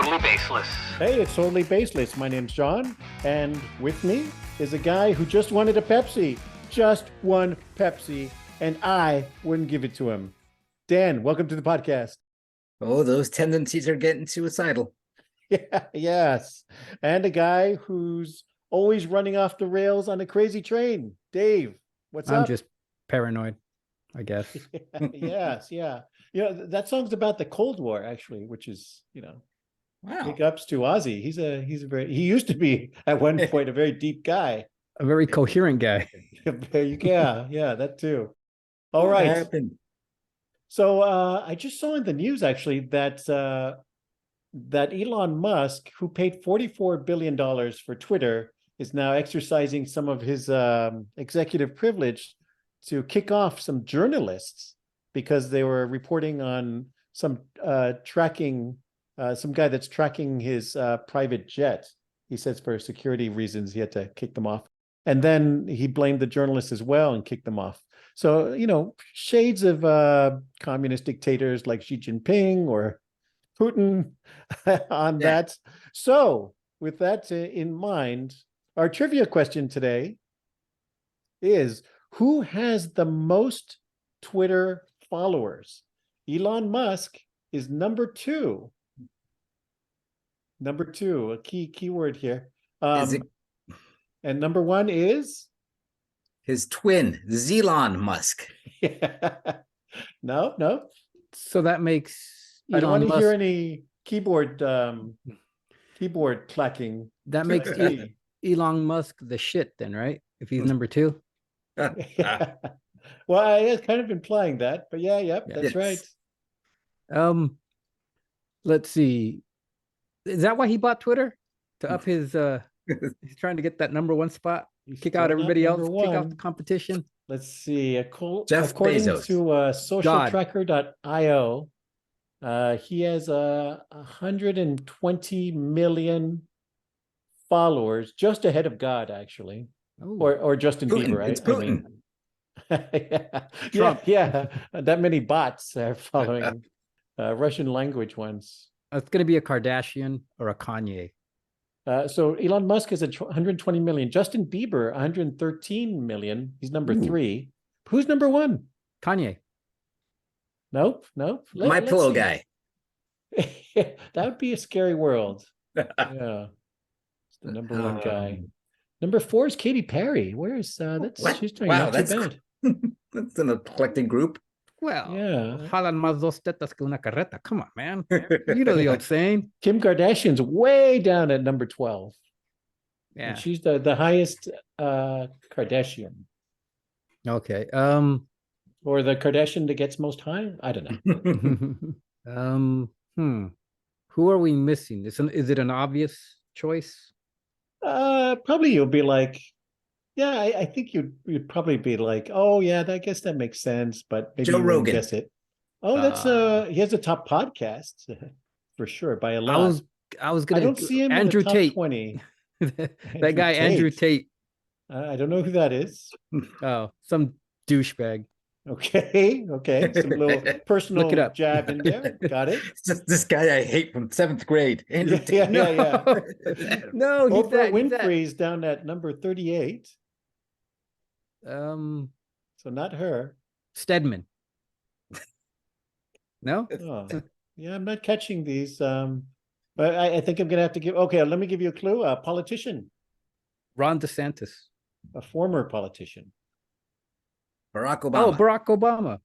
totally baseless. Hey, it's Totally Baseless. My name's John, and with me is a guy who just wanted a Pepsi. Just one Pepsi, and I wouldn't give it to him. Dan, welcome to the podcast. Oh, those tendencies are getting suicidal. Yeah, yes. And a guy who's always running off the rails on a crazy train. Dave, what's up? I'm just paranoid, I guess. Yes, yeah. You know, that song's about the Cold War, actually, which is, Wow. big ups to Ozzy. He used to be at one point a very deep guy. A very coherent guy. Yeah, that too. All What right. happened? So I just saw in the news actually that Elon Musk, who paid $44 billion for Twitter, is now exercising some of his executive privilege to kick off some journalists because they were reporting on some some guy that's tracking his private jet. He says for security reasons he had to kick them off. And then he blamed the journalists as well and kicked them off. So, shades of communist dictators like Xi Jinping or Putin on that. So with that in mind, our trivia question today is, who has the most Twitter followers? Elon Musk is number two. Number two, a key word here. And number one is? His twin, Elon Musk. No. So that makes I don't want to Musk, hear any keyboard clacking. that makes Elon Musk the shit then, right? If he's number two. Yeah. Well, I was kind of implying that, but that's right. Let's see. Is that why he bought Twitter? To up his he's trying to get that number one spot, kick out everybody else, kick out the competition. Let's see. Jeff According Bezos. to socialtracker.io, he has 120 million followers, just ahead of God, actually. Ooh. Or Justin Putin. Bieber. It's Putin. Trump. Yeah. That many bots are following Russian language ones. It's going to be a Kardashian or a Kanye. So Elon Musk is at 120 million. Justin Bieber, 113 million. He's number three. Who's number one? Kanye. Nope. My pillow guy. That would be a scary world. Yeah. It's the number one guy. Number four is Katy Perry. Where's she's doing not too bad. That's an eclectic group. Well, Yeah. jalan más dos tetas que una carreta. Come on, man. You know the old saying. Kim Kardashian's way down at number 12. Yeah. And she's the highest Kardashian. Okay. Or the Kardashian that gets most high? I don't know. Who are we missing? Is it an obvious choice? Probably you'll be like, yeah, I think you'd probably be like, oh yeah, I guess that makes sense, but maybe Joe you wouldn't Rogan. guess it. Oh, that's he has a top podcast for sure by a lot. I was I gonna don't see him Andrew in the top Tate. 20. That guy Andrew Tate. I don't know who that is. Oh, some douchebag. Okay. Some little personal Look it up. jab in there. Got it. It's just this guy I hate from 7th grade. Andrew Tate. Yeah. No, he's Oprah that. Winfrey's down at number 38. So not her. Stedman. No? Oh, yeah, I'm not catching these. But I think I'm gonna have to give. Okay, let me give you a clue. A politician, Ron DeSantis. a former politician. Barack Obama. Oh, Barack Obama.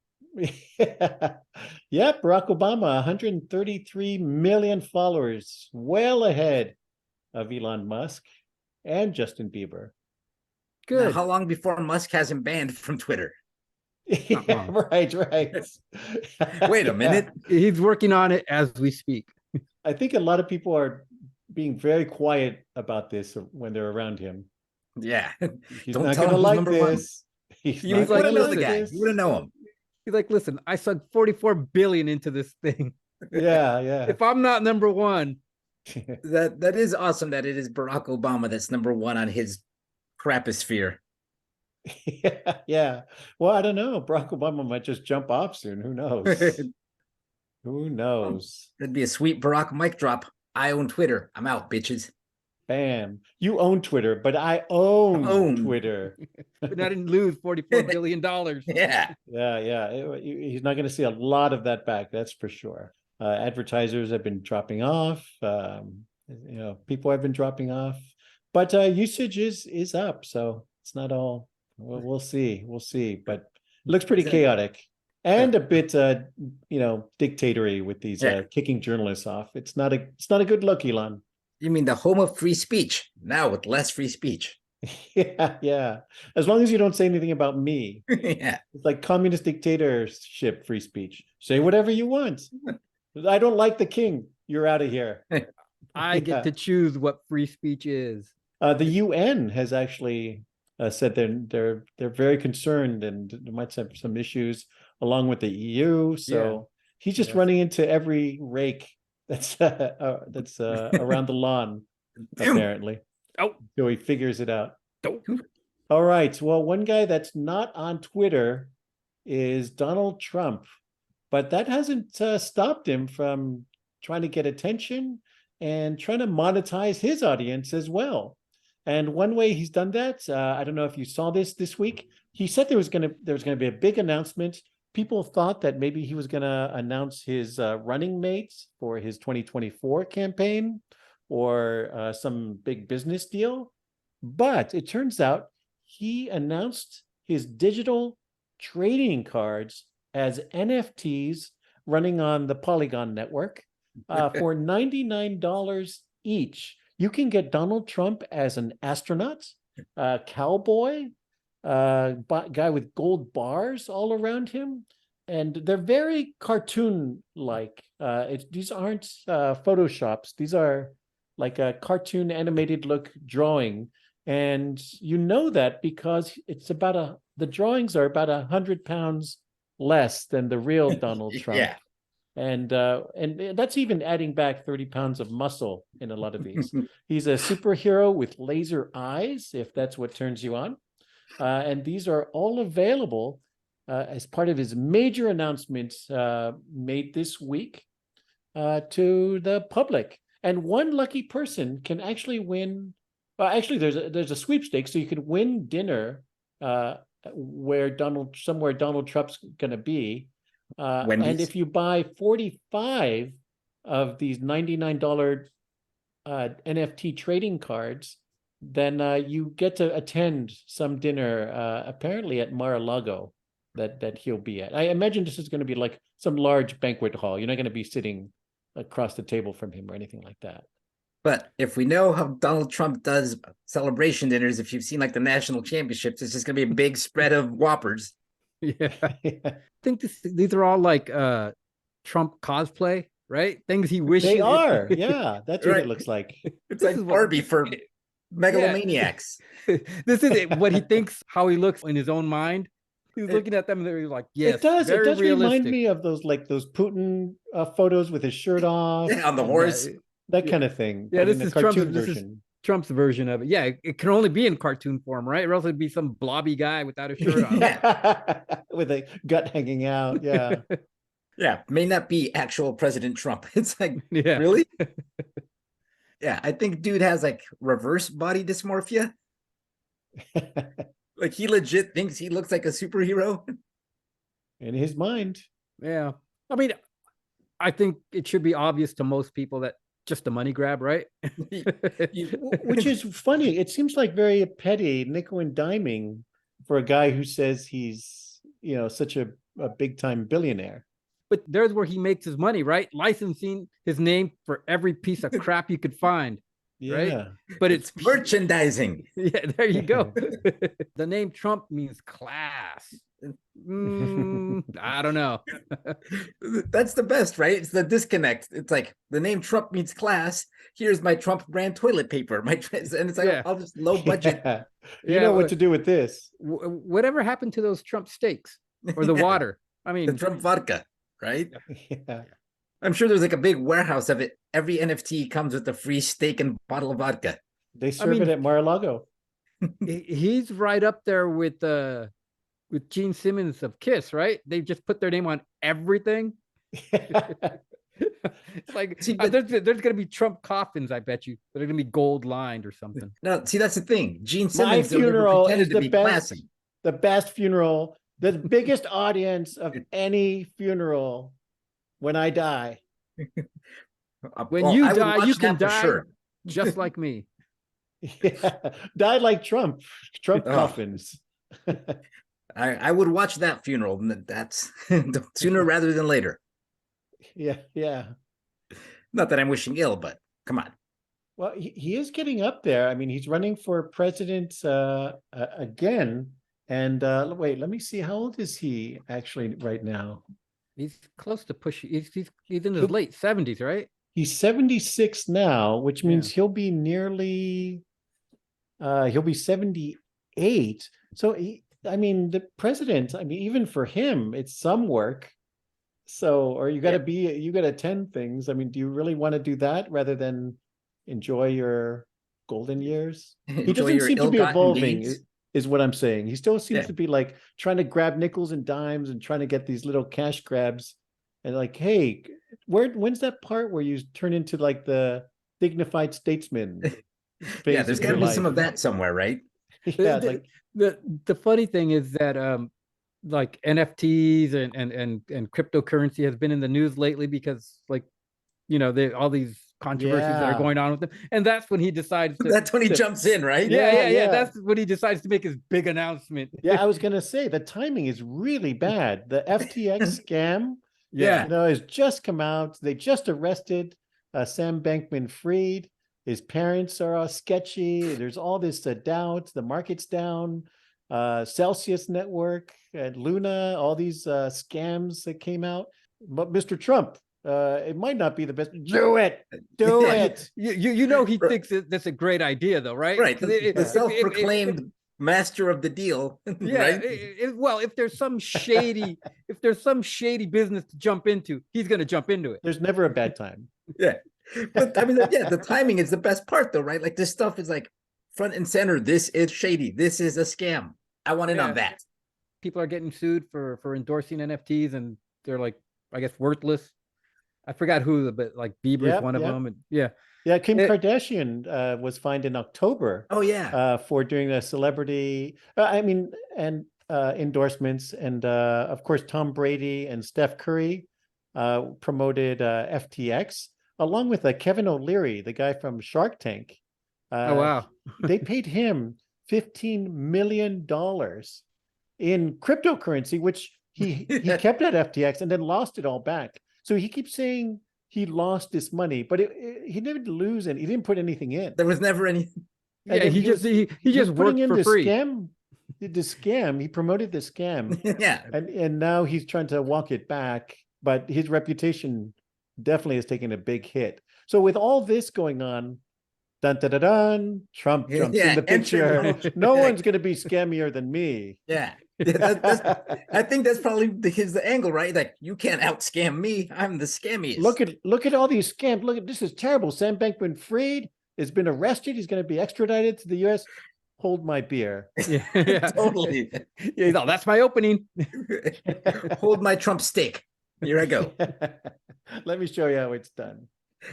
Yep, Barack Obama, 133 million followers, well ahead of Elon Musk and Justin Bieber. Now, Good. how long before Musk has him banned from Twitter? Yeah, right. Wait a minute. He's working on it as we speak. I think a lot of people are being very quiet about this when they're around him. Yeah. He's Don't not tell gonna him who's like number one. this. He's He not was You like, gonna wouldn't know like the guy. this. You wouldn't know him. He's like, listen, I sunk 44 billion into this thing. Yeah. If I'm not number one, That is awesome that it is Barack Obama that's number one on his craposphere. Yeah. Well, I don't know. Barack Obama might just jump off soon. Who knows? Who knows? That'd be a sweet Barack mic drop. I own Twitter. I'm out, bitches. Bam. You own Twitter, but I own Own. Twitter. But I didn't lose $44 billion. Yeah. Yeah. He's not going to see a lot of that back. That's for sure. Advertisers have been dropping off. People have been dropping off, but usage is up. So it's not all. We'll see. We'll see. But it looks pretty chaotic and a bit, dictatory with these kicking journalists off. It's not a good look, Elon. You mean the home of free speech now with less free speech? Yeah. As long as you don't say anything about me. Yeah. It's like communist dictatorship free speech. Say whatever you want. I don't like the king. You're out of here. I get to choose what free speech is. The UN has actually said they're very concerned and there might have some issues along with the EU. So he's just running into every rake that's around the lawn, apparently. Oh, so he figures it out. Oh. All right. Well, one guy that's not on Twitter is Donald Trump, but that hasn't stopped him from trying to get attention and trying to monetize his audience as well. And one way he's done that, I don't know if you saw this week. He said there was going to be a big announcement. People thought that maybe he was going to announce his running mates for his 2024 campaign or some big business deal. But it turns out he announced his digital trading cards as NFTs running on the Polygon network for $99 each. You can get Donald Trump as an astronaut, cowboy, guy with gold bars all around him. And they're very cartoon-like. These aren't Photoshops. These are like a cartoon animated look drawing. And you know that because it's the drawings are about 100 pounds less than the real Donald Trump. Yeah. And that's even adding back 30 pounds of muscle in a lot of these. He's a superhero with laser eyes, if that's what turns you on. And these are all available as part of his major announcements made this week to the public. And one lucky person can actually win. Actually, there's a sweepstakes, so you can win dinner somewhere Donald Trump's going to be. And if you buy 45 of these $99 NFT trading cards, then you get to attend some dinner, apparently at Mar-a-Lago that he'll be at. I imagine this is going to be like some large banquet hall. You're not going to be sitting across the table from him or anything like that. But if we know how Donald Trump does celebration dinners, if you've seen like the national championships, it's just going to be a big spread of Whoppers. Yeah. I think these are all like Trump cosplay, right? Things he wishes. They are. Yeah, that's what it looks like. It's like Barbie for megalomaniacs. This is what he thinks, how he looks in his own mind. He's looking at them and they're like, yes, it does realistic. Remind me of those Putin photos with his shirt off. Yeah, on the horse. That kind of thing. Yeah, this is Trump's version of it. Yeah, it can only be in cartoon form, right? Or else it'd be some blobby guy without a shirt on. With a gut hanging out. Yeah. Yeah, may not be actual President Trump. It's like, yeah. Really? Yeah, I think dude has like reverse body dysmorphia. Like he legit thinks he looks like a superhero. In his mind. Yeah. I mean, I think it should be obvious to most people that just a money grab, right? Which is funny. It seems like very petty, nickel and diming for a guy who says he's, such a big time billionaire. But there's where he makes his money, right? Licensing his name for every piece of crap you could find. Yeah. Right? But it's merchandising. Yeah, there you go. The name Trump means class. I don't know. That's the best, right? It's the disconnect. It's like the name Trump means class. Here's my Trump brand toilet paper. And it's like all this low budget. Yeah. You know what to do with this. Whatever happened to those Trump steaks or the water? I mean, the Trump vodka, right? Yeah. I'm sure there's like a big warehouse of it. Every NFT comes with a free steak and bottle of vodka. They serve it at Mar-a-Lago. He's right up there with Gene Simmons of Kiss, right? They just put their name on everything. It's Like See, but there's gonna be Trump coffins, I bet you. They're gonna be gold lined or something. no, see, that's the thing. Gene My Simmons never funeral pretended is to the be best, classy. the best funeral, the biggest audience of any funeral when I die. When Well, you I would die, you watch can that for die sure. just like me. Yeah. Die like Trump. Trump Oh. coffins. I would watch that funeral. That's sooner rather than later. Yeah, yeah. Not that I'm wishing ill, but come on. Well, he is getting up there. I mean, he's running for president again. And wait, let me see. How old is he actually right now? He's close to push. He's in his He'll- late 70s, right? He's 76 now, which means Yeah. he'll be nearly he'll be 78. So I mean, the president, I mean, even for him, it's some work. So, or you gotta you gotta attend things. I mean, do you really want to do that rather than enjoy your golden years? He Enjoy doesn't your seem to be ill-gotten evolving, gains. is what I'm saying. He still seems Yeah. to be like trying to grab nickels and dimes and trying to get these little cash grabs. And like, hey, when's that part where you turn into like the dignified statesman phase Yeah, there's of got your to be life? some of that somewhere, right? Yeah, like The funny thing is that like NFTs and cryptocurrency has been in the news lately because like all these controversies that are yeah. going on with them, and that's when he decides to. That's when he jumps in, right? Yeah. That's when he decides to make his big announcement. Yeah, I was gonna say the timing is really bad. The FTX scam, Yeah. has just come out. They just arrested Sam Bankman-Fried. His parents are all sketchy. There's all this doubt. The market's down. Celsius Network, Luna, all these scams that came out. But Mr. Trump, it might not be the best. Do it. Do Yeah. it. He thinks that's a great idea, though, right? Right. 'Cause The self-proclaimed master of the deal. yeah. Right. Well, if there's some shady business to jump into, he's going to jump into it. There's never a bad time. Yeah. But I mean, yeah, the timing is the best part, though, right? Like this stuff is like front and center. This is shady. This is a scam. I want in on that. People are getting sued for endorsing NFTs, and they're like, I guess, worthless. I forgot who, but like Bieber's one of them. And yeah. Kim Kardashian was fined in October. Oh yeah. For doing a celebrity, endorsements, and of course Tom Brady and Steph Curry promoted FTX along with Kevin O'Leary, the guy from Shark Tank. Oh wow. They paid him $15 million in cryptocurrency, which he kept at FTX and then lost it all back. So he keeps saying he lost this money, but he didn't lose any. He didn't put anything in. There was never any. Yeah, he just worked in for the free. Scam, the scam. He promoted the scam. Yeah. And now he's trying to walk it back, but his reputation definitely has taken a big hit. So with all this going on, dun dun dun dun, Trump jumps in the picture. No one's going to be scammier than me. Yeah. I think that's probably the angle, right? Like you can't out scam me. I'm the scammiest. Look at all these scams. Look at this is terrible. Sam Bankman-Fried has been arrested. He's going to be extradited to the U.S. Hold my beer. Yeah. Totally. Yeah, no, that's my opening. Hold my Trump steak. Here I go. Let me show you how it's done.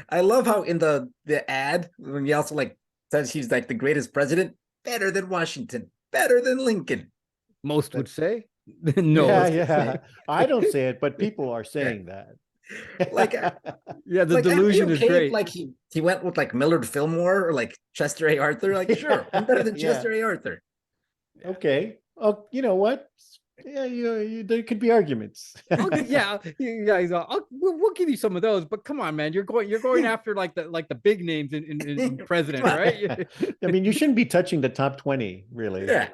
I love how in the ad when he also like says he's like the greatest president, better than Washington, better than Lincoln. Most would say. No. Yeah. I don't say it, but people are saying that. Like, yeah, the like, delusion okay is great. if, like he went with like Millard Fillmore or like Chester A. Arthur. Like, sure, I'm better than Chester A. Arthur. Okay. Oh, you know what? Yeah, there could be arguments. Yeah. We'll give you some of those, but come on, man, you're going after like the big names in president, right? I mean, you shouldn't be touching the top 20, really. Yeah.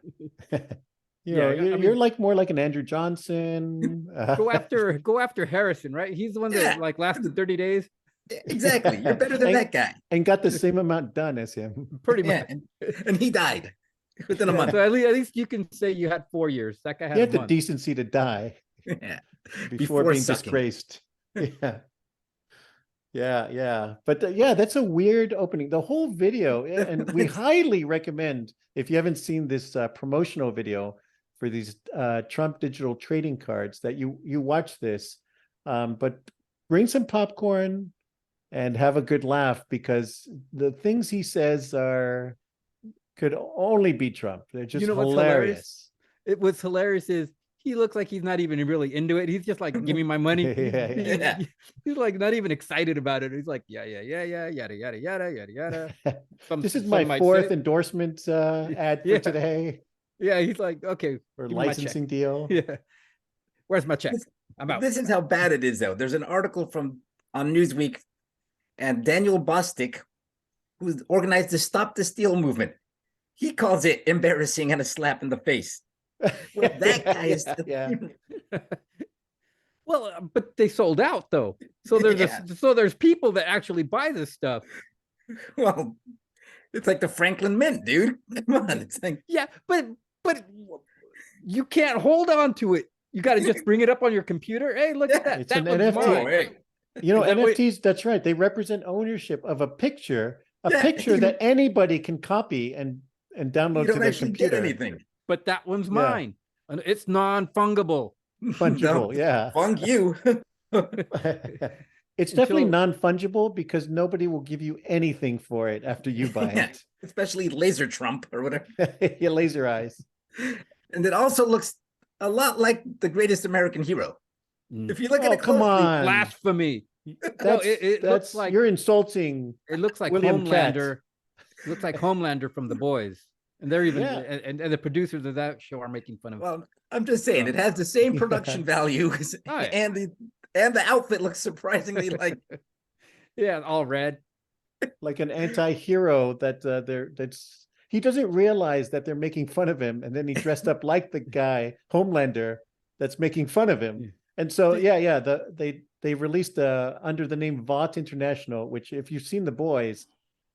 You're like more like an Andrew Johnson. Go after Harrison, right? He's the one that like lasted 30 days. Exactly. You're better than that guy. And got the same amount done as him. Pretty much. And he died within a month. So at least you can say you had 4 years. That guy had He had the month. decency to die before being sucking. disgraced. Yeah. But that's a weird opening. The whole video, and we highly recommend, if you haven't seen this promotional video for these Trump digital trading cards, that you watch this. But bring some popcorn and have a good laugh, because the things he says could only be Trump. They're just what's hilarious. It was hilarious is he looks like he's not even really into it. He's just like, give me my money. Yeah. He's like not even excited about it. He's like, yeah, yada, yada, yada, yada. This is my fourth endorsement ad for today, Yeah, he's like, okay, or give me my check. licensing deal. Yeah. Where's my check? I'm out. This is how bad it is, though. There's an article on Newsweek, and Daniel Bostic, who's organized the Stop the Steal movement, he calls it embarrassing and a slap in the face. Well, that guy is Yeah. Well, but they sold out though. So there's people that actually buy this stuff. Well, it's like the Franklin Mint, dude. Come on, it's like, yeah, but you can't hold on to it. You got to just bring it up on your computer. Hey, look at that. It's that an one's NFT. mine. right. You know, That NFTs, that's right. They represent ownership of a picture that anybody can copy and download You to don't their actually get computer. anything. But that one's mine. And it's non-fungible. Fungible, yeah. Fung you. It's definitely non-fungible, because nobody will give you anything for it after you buy Yeah, it. especially Laser Trump or whatever. Your laser eyes. And it also looks a lot like the greatest American hero. If you look at it come closely, on. Blasphemy. That's, it looks like you're insulting. it looks like William Homelander. It looks like Homelander from The Boys. And they're even and the producers of that show are making fun of. well, I'm just saying it has the same production value and the outfit looks surprisingly like Yeah, all red. Like an anti-hero that's he doesn't realize that they're making fun of him, and then he dressed up like the guy Homelander that's making fun of him. And so they released under the name Vought International, which, if you've seen The Boys,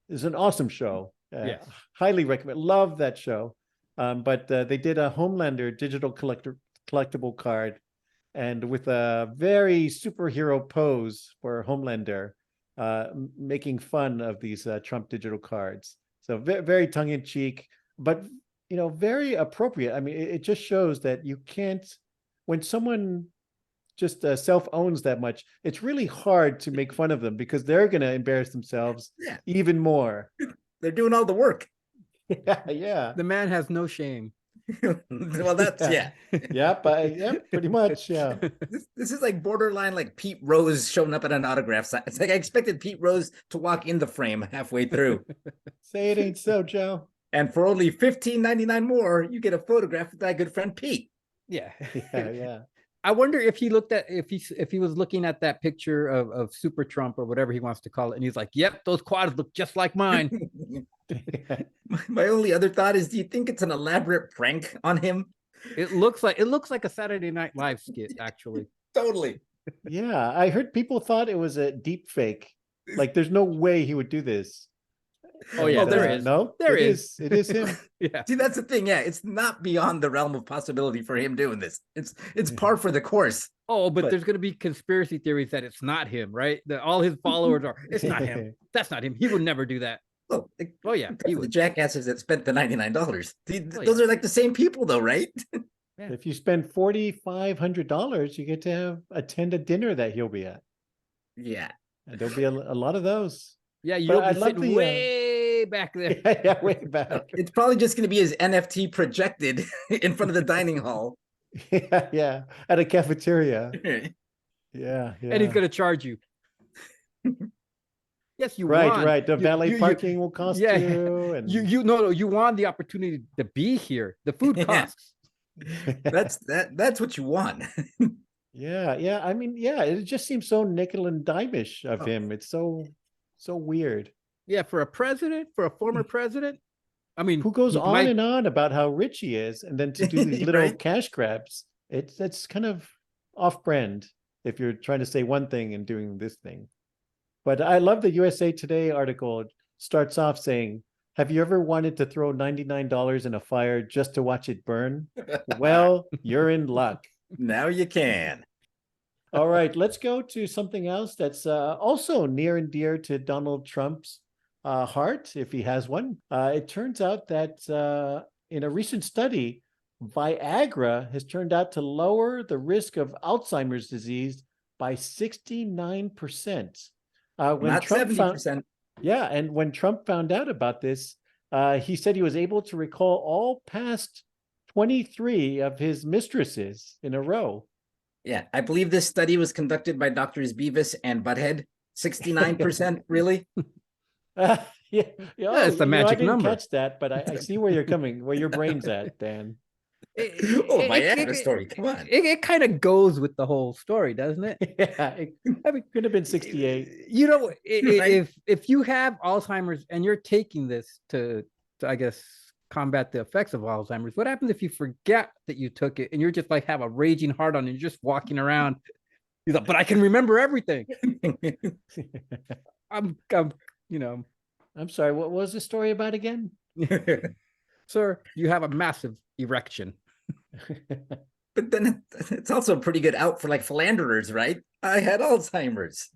is an awesome show. Yes. Highly recommend. Love that show. But they did a Homelander digital collectible card, and with a very superhero pose for Homelander, making fun of these Trump digital cards. So very, very tongue-in-cheek, but very appropriate. I mean, it just shows that you can't, when someone just self-owns that much, it's really hard to make fun of them, because they're going to embarrass themselves even more. they're doing all the work. Yeah. The man has no shame. Well, that's pretty much. Yeah. This is like borderline like Pete Rose showing up at an autograph sign. It's like I expected Pete Rose to walk in the frame halfway through. Say it ain't so, Joe. And for only $15.99 more, you get a photograph with my good friend Pete. Yeah. Yeah. I wonder if he looked at if he was looking at that picture of Super Trump or whatever he wants to call it, and he's like, "Yep, those quads look just like mine." My only other thought is, do you think it's an elaborate prank on him? It looks like a Saturday Night Live skit, actually. Totally. Yeah, I heard people thought it was a deep fake. Like, there's no way he would do this. Oh yeah, there is. No, there is. It is him. Yeah. See, that's the thing. Yeah, it's not beyond the realm of possibility for him doing this. It's par for the course. Oh, but there's going to be conspiracy theories that it's not him, right? That all his followers are. It's not him. That's not him. He would never do that. Oh yeah, he the would. jackasses that spent the $99. Those are like the same people, though, right? Yeah. If you spend $4,500, you get to attend a dinner that he'll be at. Yeah, and there'll be a lot of those. Yeah, you'll be sitting way back there. Yeah, way back. It's probably just going to be his NFT projected in front of the dining hall. Yeah, at a cafeteria. Yeah. And he's going to charge you. Yes, you right, won. Right. The valet parking will cost you. And you won the opportunity to be here. The food costs. That's what you want. Yeah. I mean, it just seems so nickel and dime-ish of him. It's so weird. Yeah, for a former president. I mean, who goes on and on about how rich he is, and then to do these little cash grabs, that's kind of off-brand if you're trying to say one thing and doing this thing. But I love the USA Today article. It starts off saying, "Have you ever wanted to throw $99 in a fire just to watch it burn? Well, you're in luck. Now you can." All right, let's go to something else that's also near and dear to Donald Trump's heart, if he has one. It turns out that in a recent study, Viagra has turned out to lower the risk of Alzheimer's disease by 69%. When Not Trump found, 70%. yeah, and when Trump found out about this, he said he was able to recall all past 23 of his mistresses in a row. Yeah, I believe this study was conducted by Doctors Beavis and Butthead. 69%, really? Yeah, yeah. Oh, it's the I magic didn't number. catch that, but I see where your brain's at, Dan. Oh, Viagra story. Come on. It kind of goes with the whole story, doesn't it? Yeah, it I mean, could have been 68. You know, Right. if you have Alzheimer's and you're taking this to I guess combat the effects of Alzheimer's, what happens if you forget that you took it and you're just like have a raging heart on and you're just walking around? He's like, but I can remember everything. I'm you know, I'm sorry, what was the story about again? sir, you have a massive erection. But then it's also a pretty good out for like philanderers, right? I had Alzheimer's.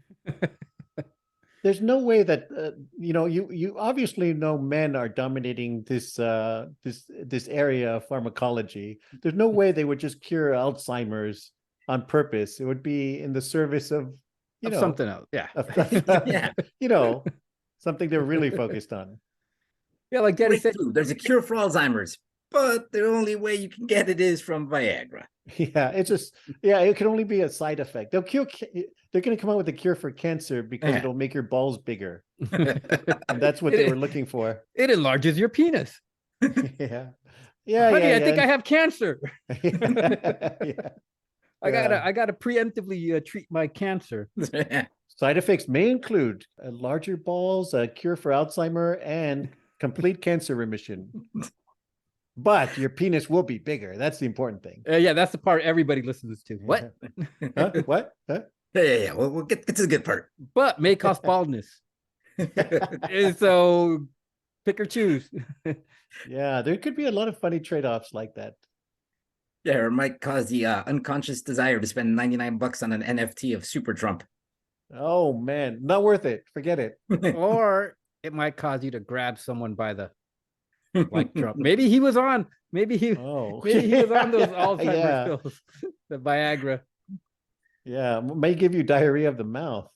There's no way that you obviously know men are dominating this area of pharmacology. There's no way they would just cure Alzheimer's on purpose. It would be in the service of Something else. Yeah. Yeah. Something they're really focused on. Yeah, like Daddy said, Breakthrough. There's a cure for Alzheimer's, but the only way you can get it is from Viagra. Yeah, it can only be a side effect. They're going to come out with a cure for cancer because it'll make your balls bigger. And that's what they were looking for. It enlarges your penis. Yeah. Yeah. Honey, yeah, I think I have cancer. Yeah. I gotta preemptively treat my cancer. Side effects may include larger balls, a cure for Alzheimer, and complete cancer remission. But your penis will be bigger. That's the important thing. Yeah, that's the part everybody listens to. What? Huh? What? Huh? Yeah. We'll get to the good part. But may cause baldness. So pick or choose. Yeah, there could be a lot of funny trade-offs like that. Yeah, or it might cause the unconscious desire to spend $99 on an NFT of Super Trump. Oh man, not worth it. Forget it. Or it might cause you to grab someone by the like Trump. Maybe he was on. Maybe he was on those Alzheimer's pills, the Viagra. Yeah, may give you diarrhea of the mouth.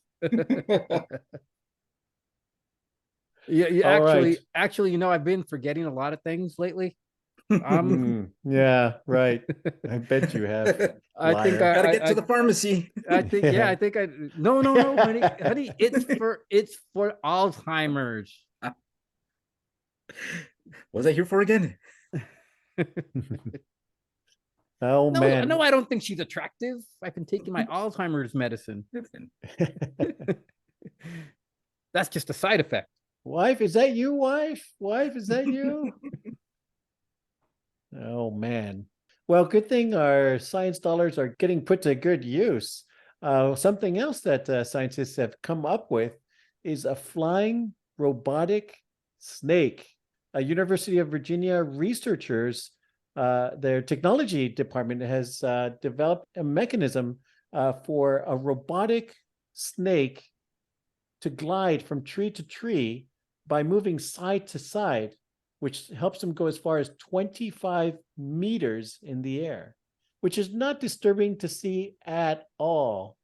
Yeah, actually, I've been forgetting a lot of things lately. Yeah, right. I bet you have. I think I gotta get to the pharmacy. I think no, honey, it's for Alzheimer's. What was I here for again? Oh man. No, I don't think she's attractive. I've been taking my Alzheimer's medicine. That's just a side effect. Wife, is that you, wife? Wife, is that you? Oh man. Well, good thing our science dollars are getting put to good use. Something else that scientists have come up with is a flying robotic snake. University of Virginia researchers, their technology department has developed a mechanism for a robotic snake to glide from tree to tree by moving side to side, which helps them go as far as 25 meters in the air, which is not disturbing to see at all.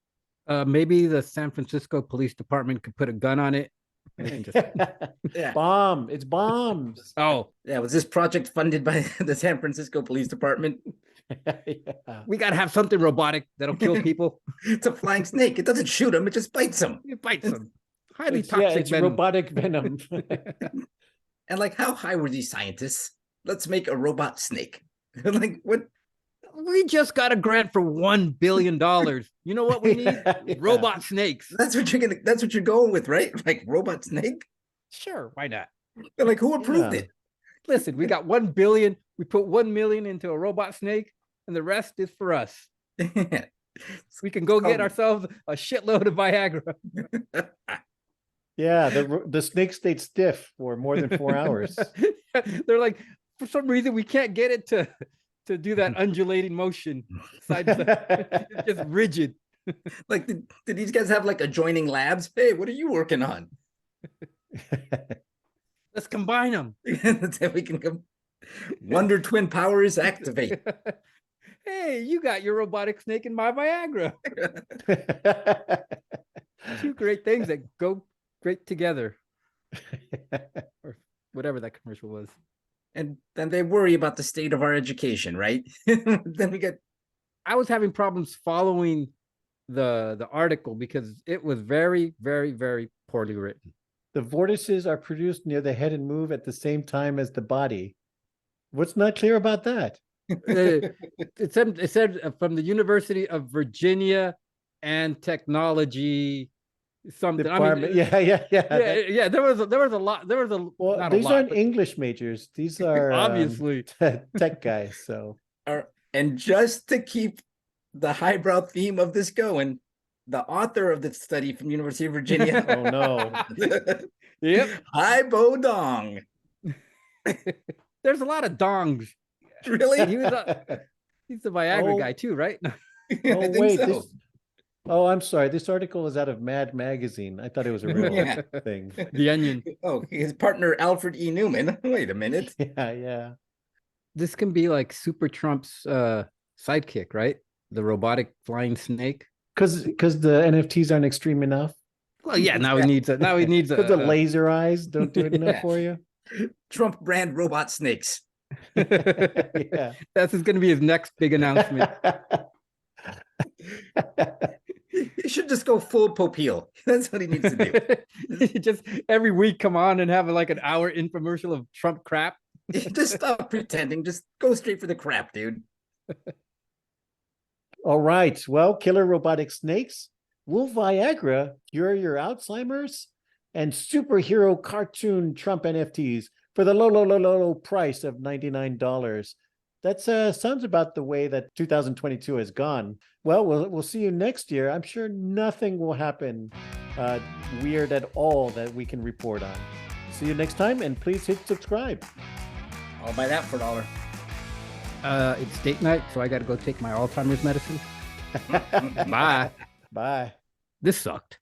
Maybe the San Francisco Police Department could put a gun on it. Yeah. Bomb. It's bombs. Oh, Yeah, was this project funded by the San Francisco Police Department? Yeah. we got to have something robotic that'll kill people. It's a flying snake. It doesn't shoot them, it just bites them. It bites them. Highly It's toxic venom. robotic venom. And like, how high were these scientists? Let's make a robot snake. Like, what? We just got a grant for $1 billion. You know what we need? Yeah. Robot snakes. That's what you're going with, right? Like robot snake? Sure, why not? They're like, who approved Yeah. it? Listen, we got 1 billion. We put 1 million into a robot snake, and the rest is for us. We can go get ourselves a shitload of Viagra. Yeah, the snake stayed stiff for more than 4 hours. They're like, for some reason, we can't get it to do that undulating motion. Side to side. It's just rigid. Like, did these guys have like adjoining labs? Hey, what are you working on? Let's combine them. Then we can come. Wonder Twin powers activate. Hey, you got your robotic snake in my Viagra. Two great things that go great together, or whatever that commercial was. And then they worry about the state of our education, right? Then we get I was having problems following the article because it was very, very, very poorly written. The vortices are produced near the head and move at the same time as the body. What's not clear about that? It said from the University of Virginia and Technology something. Department. I mean, Yeah. There was a lot. There was a Well, not these a lot, aren't but English majors. These are obviously tech guys. So and just to keep the highbrow theme of this going, the author of the study from University of Virginia. oh no. Yep. Hi Bo Dong. There's a lot of dongs. Really? He's the Viagra Oh. guy too, right? I Oh think wait, so. this. Oh, I'm sorry. This article is out of Mad Magazine. I thought it was a real Yeah. thing. The Onion. Oh, his partner Alfred E. Newman. Wait a minute. Yeah. This can be like Super Trump's sidekick, right? The robotic flying snake. Because the NFTs aren't extreme enough. Well, yeah. Now he needs a. Because the laser eyes don't do it enough Yeah. for you. Trump brand robot snakes. Yeah. That's going to be his next big announcement. He should just go full Popeil. That's what he needs to do. Just every week come on and have like an hour infomercial of Trump crap. Just stop pretending. Just go straight for the crap, dude. All right. Well, killer robotic snakes. Will Viagra cure your Alzheimer's? And superhero cartoon Trump NFTs for the low price of $99. That sounds about the way that 2022 has gone. Well, we'll see you next year. I'm sure nothing will happen weird at all that we can report on. See you next time, and please hit subscribe. I'll buy that for $1. It's date night, so I got to go take my Alzheimer's medicine. Bye. Bye. This sucked.